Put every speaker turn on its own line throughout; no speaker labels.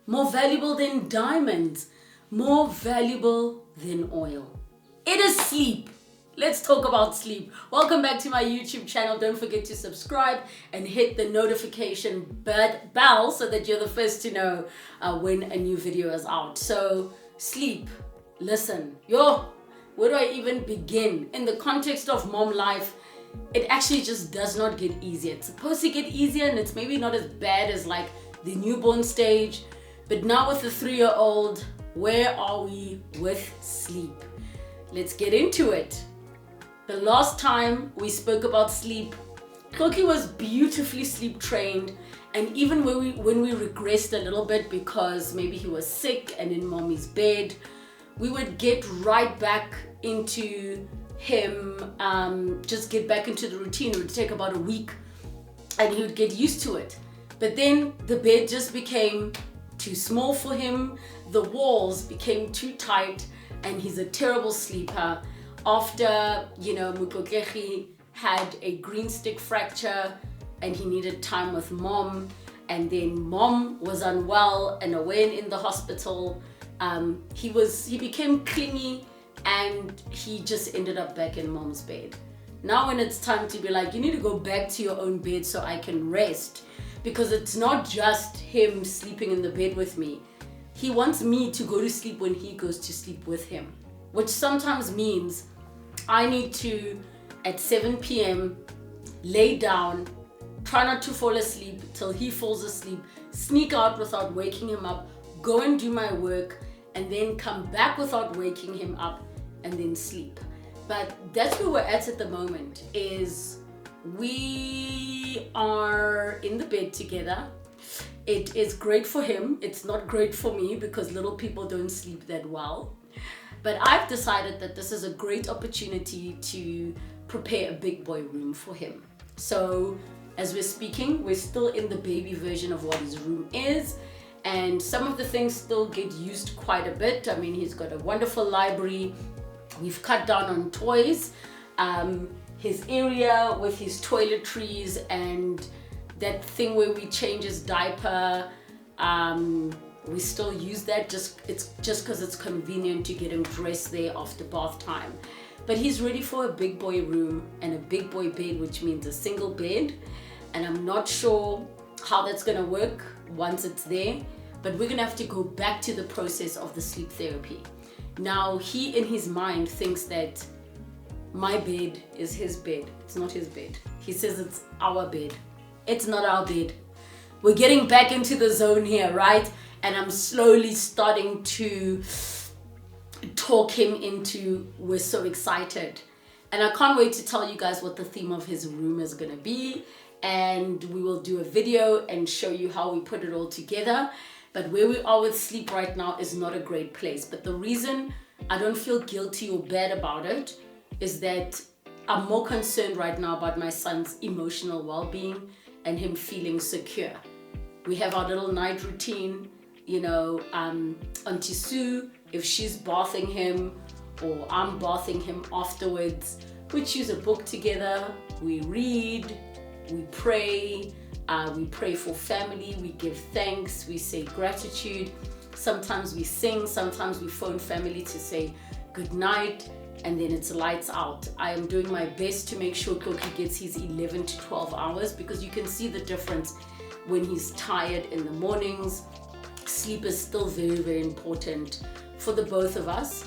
more valuable than diamonds, more valuable than oil. It is sleep. Let's talk about sleep. Welcome back to my YouTube channel. Don't forget to subscribe and hit the notification bell so that you're the first to know when a new video is out. So sleep, listen, where do I even begin? In the context of mom life, it actually just does not get easier. It's supposed to get easier, and it's maybe not as bad as like the newborn stage. But now with the 3-year-old, where are we with sleep? Let's get into it. The last time we spoke about sleep, Koki was beautifully sleep trained, and even when we regressed a little bit because maybe he was sick and in mommy's bed, we would get right back into him, just get back into the routine. It would take about a week and he would get used to it. But then the bed just became too small for him, the walls became too tight, and he's a terrible sleeper. After, Mukokeki had a green stick fracture and he needed time with mom, and then mom was unwell and away and in the hospital, he became clingy and he just ended up back in mom's bed. Now when it's time to be like, you need to go back to your own bed so I can rest, because it's not just him sleeping in the bed with me. He wants me to go to sleep when he goes to sleep with him, which sometimes means I need to, at 7 p.m, lay down, try not to fall asleep till he falls asleep, sneak out without waking him up, go and do my work, and then come back without waking him up, and then sleep. But that's where we're at the moment, is we are in the bed together. It is great for him. It's not great for me because little people don't sleep that well. But I've decided that this is a great opportunity to prepare a big boy room for him. So as we're speaking, we're still in the baby version of what his room is. And some of the things still get used quite a bit. I mean, he's got a wonderful library. We've cut down on toys. His area with his toiletries and that thing where we change his diaper, we still use that just because it's convenient to get him dressed there after bath time. But he's ready for a big boy room and a big boy bed, which means a single bed. And I'm not sure how that's gonna work once it's there, but we're gonna have to go back to the process of the sleep therapy. Now, he in his mind thinks that my bed is his bed. It's not his bed. He says it's our bed. It's not our bed. We're getting back into the zone here, right? And I'm slowly starting to talk him into, we're so excited. And I can't wait to tell you guys what the theme of his room is gonna be. And we will do a video and show you how we put it all together. But where we are with sleep right now is not a great place. But the reason I don't feel guilty or bad about it is that I'm more concerned right now about my son's emotional well-being and him feeling secure. We have our little night routine, Auntie Sue, if she's bathing him or I'm bathing him afterwards, we choose a book together, we read, we pray for family, we give thanks, we say gratitude. Sometimes we sing, sometimes we phone family to say good night, and then it's lights out. I am doing my best to make sure Koki gets his 11 to 12 hours because you can see the difference when he's tired in the mornings. Sleep is still very, very important for the both of us.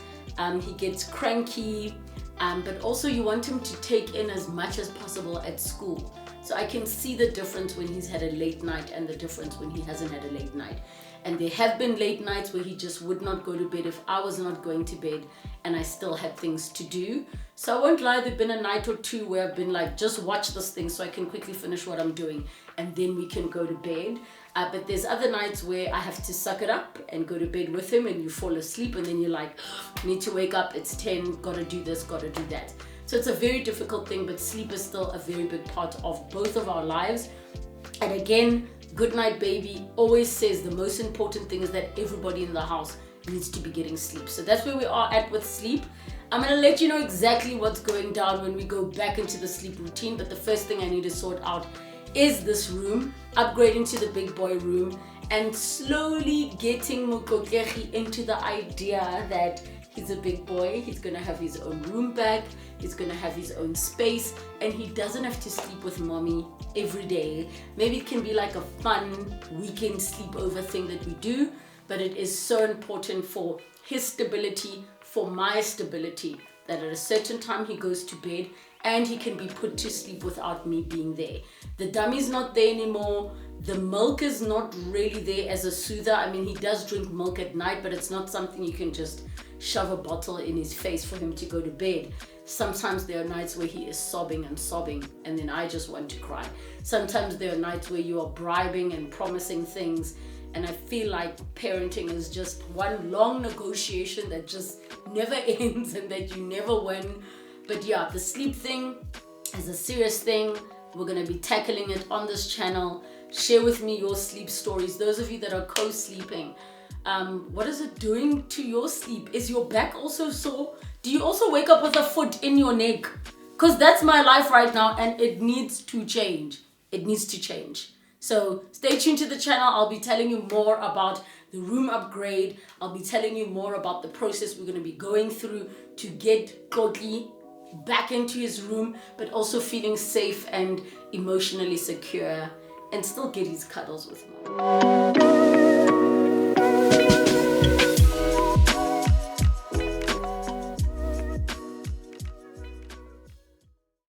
He gets cranky, but also you want him to take in as much as possible at school. So I can see the difference when he's had a late night and the difference when he hasn't had a late night. And there have been late nights where he just would not go to bed if I was not going to bed and I still had things to do. So I won't lie, there've been a night or two where I've been like, just watch this thing so I can quickly finish what I'm doing and then we can go to bed. But there's other nights where I have to suck it up and go to bed with him and you fall asleep and then you're like, need to wake up, it's 10, gotta do this, gotta do that. So it's a very difficult thing, but sleep is still a very big part of both of our lives. And again, Good Night Baby always says the most important thing is that everybody in the house needs to be getting sleep. So that's where we are at with sleep. I'm going to let you know exactly what's going down when we go back into the sleep routine. But the first thing I need to sort out is this room, upgrading to the big boy room. and slowly getting Mokotlegi into the idea that he's a big boy, he's gonna have his own room back, he's gonna have his own space, and he doesn't have to sleep with mommy every day. Maybe it can be like a fun weekend sleepover thing that we do, but it is so important for his stability, for my stability, that at a certain time he goes to bed and he can be put to sleep without me being there. The dummy's not there anymore. The milk is not really there as a soother. I mean, he does drink milk at night, but it's not something you can just shove a bottle in his face for him to go to bed. Sometimes there are nights where he is sobbing and sobbing, and then I just want to cry. Sometimes there are nights where you are bribing and promising things, and I feel like parenting is just one long negotiation that just never ends and that you never win. But yeah, the sleep thing is a serious thing. We're going to be tackling it on this channel. Share with me your sleep stories. Those of you that are co-sleeping, what is it doing to your sleep? Is your back also sore? Do you also wake up with a foot in your neck? Because that's my life right now, and it needs to change. It needs to change. So stay tuned to the channel. I'll be telling you more about the room upgrade. I'll be telling you more about the process we're going to be going through to get Koki back into his room, but also feeling safe and emotionally secure, and still get his cuddles with mom.